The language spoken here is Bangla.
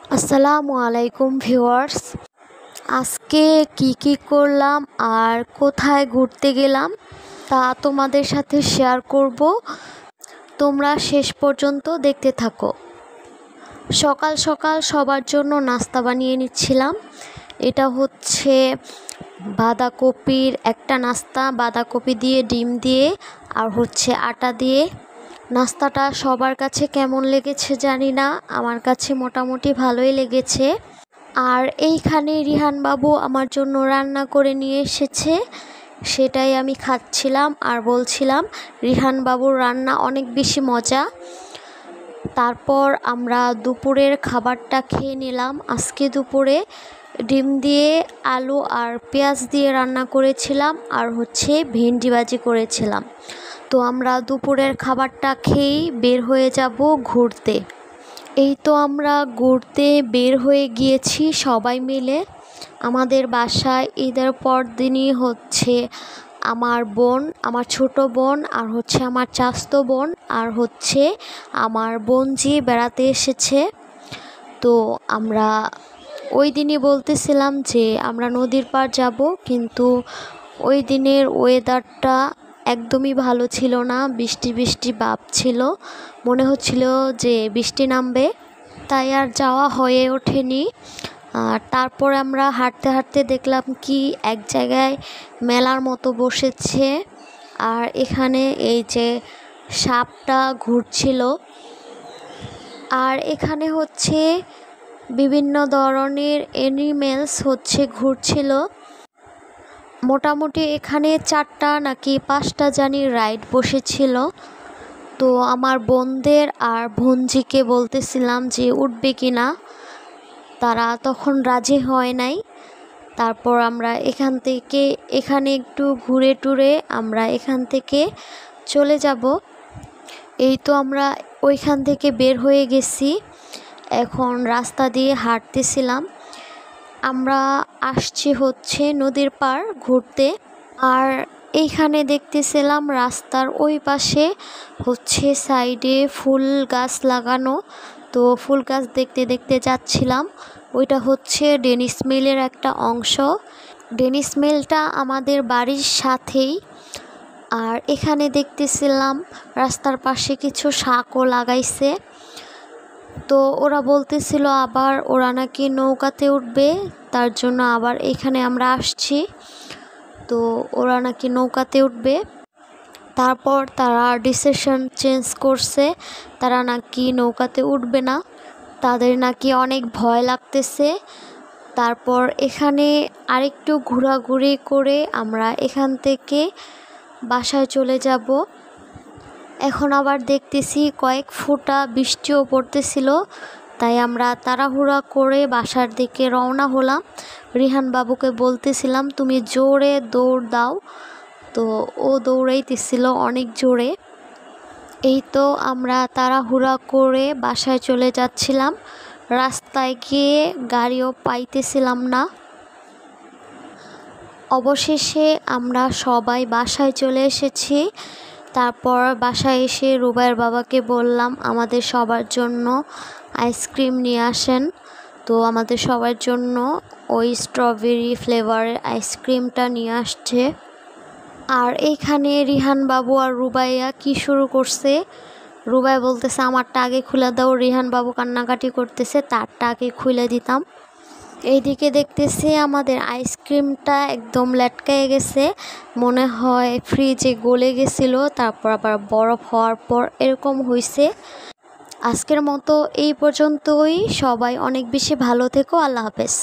আসসালামু আলাইকুম ভিউয়ার্স। আজকে কি করলাম আর কোথায় ঘুরতে গেলাম তা তোমাদের সাথে শেয়ার করব। তোমরা শেষ পর্যন্ত দেখতে থাকো। সকাল সকাল সবার জন্য নাস্তা বানিয়ে নিচ্ছিলাম। এটা হচ্ছে বাঁধাকপির একটা নাস্তা, বাঁধাকপি দিয়ে ডিম দিয়ে আর হচ্ছে আটা দিয়ে। নাস্তাটা সবার কাছে কেমন লেগেছে জানি না, আমার কাছে মোটামুটি ভালোই লেগেছে। আর এইখানে রিহান বাবু আমার জন্য রান্না করে নিয়ে এসেছে, সেটাই আমি খাচ্ছিলাম আর বলছিলাম রিহান বাবুর রান্না অনেক বেশি মজা। তারপর আমরা দুপুরের খাবারটা খেয়ে নিলাম। আজকে দুপুরে ডিম দিয়ে আলু আর পেঁয়াজ দিয়ে রান্না করেছিলাম আর হচ্ছে ভেন্ডি ভাজি করেছিলাম। তো আমরা দুপুরের খাবারটা খেয়েই বের হয়ে যাব ঘুরতে। এই তো আমরা ঘুরতে বের হয়ে গিয়েছি সবাই মিলে। আমাদের বাসায় ঈদের পর দিনই হচ্ছে আমার বোন, আমার ছোট বোন আর হচ্ছে আমার চাচাতো বোন আর হচ্ছে আমার বোনজি বেড়াতে এসেছে। তো আমরা ওই দিনই বলতেছিলাম যে আমরা নদীর পার যাব, কিন্তু ওই দিনের ওয়েদারটা একদমই ভালো ছিল না, বৃষ্টি বৃষ্টি ভাব ছিল, মনে হচ্ছিল যে বৃষ্টি নামবে, তাই আর যাওয়া হয়ে ওঠেনি। আর তারপরে আমরা হাঁটতে হাঁটতে দেখলাম কি এক জায়গায় মেলার মতো বসেছে, আর এখানে এই যে সাপটা ঘুরছিল, আর এখানে হচ্ছে বিভিন্ন ধরনের অ্যানিমেলস হচ্ছে ঘুরছিল। মোটামুটি এখানে 4টা নাকি 5টা জানি রাইড বসেছিল। তো আমার বোনদের আর বোনজিকে বলতেছিলাম যে উঠবে কি না, তারা তখন রাজি হয় নাই। তারপর আমরা এখানে একটু ঘুরে টুরে আমরা এখান থেকে চলে যাব। এই তো আমরা ওইখান থেকে বের হয়ে গেছি, এখন রাস্তা দিয়ে হাঁটতেছিলাম। আমরা আসছি হচ্ছে নদীর পার ঘুরতে, আর এইখানে দেখতেছিলাম রাস্তার ওই পাশে হচ্ছে সাইডে ফুল গাছ লাগানো। তো ফুল গাছ দেখতে দেখতে যাচ্ছিলাম। ওইটা হচ্ছে ডেনিস মিলের একটা অংশ। ডেনিস মিলটা আমাদের বাড়ির সাথেই। আর এখানে দেখতেছিলাম রাস্তার পাশে কিছু শাকও লাগাইছে। তো ওরা বলতেছিল আবার ওরা নাকি নৌকাতে উঠবে, তার জন্য আবার এখানে আমরা আসছি। তো ওরা নাকি নৌকাতে উঠবে, তারপর তারা ডিসিশন চেঞ্জ করছে, তারা নাকি নৌকাতে উঠবে না, তাদের নাকি অনেক ভয় লাগতেছে। তারপর এখানে আরেকটু ঘোরাঘুরি করে আমরা এখান থেকে বাসায় চলে যাব। এখন আবার দেখতেছি কয়েক ফোঁটা বৃষ্টিও পড়তেছিল, তাই আমরা তাড়াহুড়া করে বাসার দিকে রওনা হলাম। রিহান বাবুকে বলতেছিলাম তুমি জোরে দৌড় দাও, তো ও দৌড়াইতেছিল অনেক জোরে। এই তো আমরা তাড়াহুড়া করে বাসায় চলে যাচ্ছিলাম। রাস্তায় গিয়ে গাড়িও পাইতেছিলাম না। অবশেষে আমরা সবাই বাসায় চলে এসেছি। তারপর বাসায় এসে রুবাইয়ের বাবাকে বললাম আমাদের সবার জন্য আইসক্রিম নিয়ে আসেন। তো আমাদের সবার জন্য ওই স্ট্রবেরি ফ্লেভারের আইসক্রিমটা নিয়ে আসছে। আর এইখানে রিহান বাবু আর রুবাইয়া কি শুরু করছে, রুবাই বলতেছে আমারটা আগে খুলে দাও, রিহান বাবু কান্নাকাটি করতেছে তারটা আগে খুলে দিতাম। এইদিকে দেখতেছি আমাদের আইসক্রিমটা একদম লেটকায়ে গেছে, মনে হয় ফ্রিজে গলে গেছিল, তারপর আবার বরফ হওয়ার পর এরকম হয়েছে। আজকের মতো এই পর্যন্তই। সবাই অনেক বেশি ভালো থেকো। আল্লাহ হাফেজ।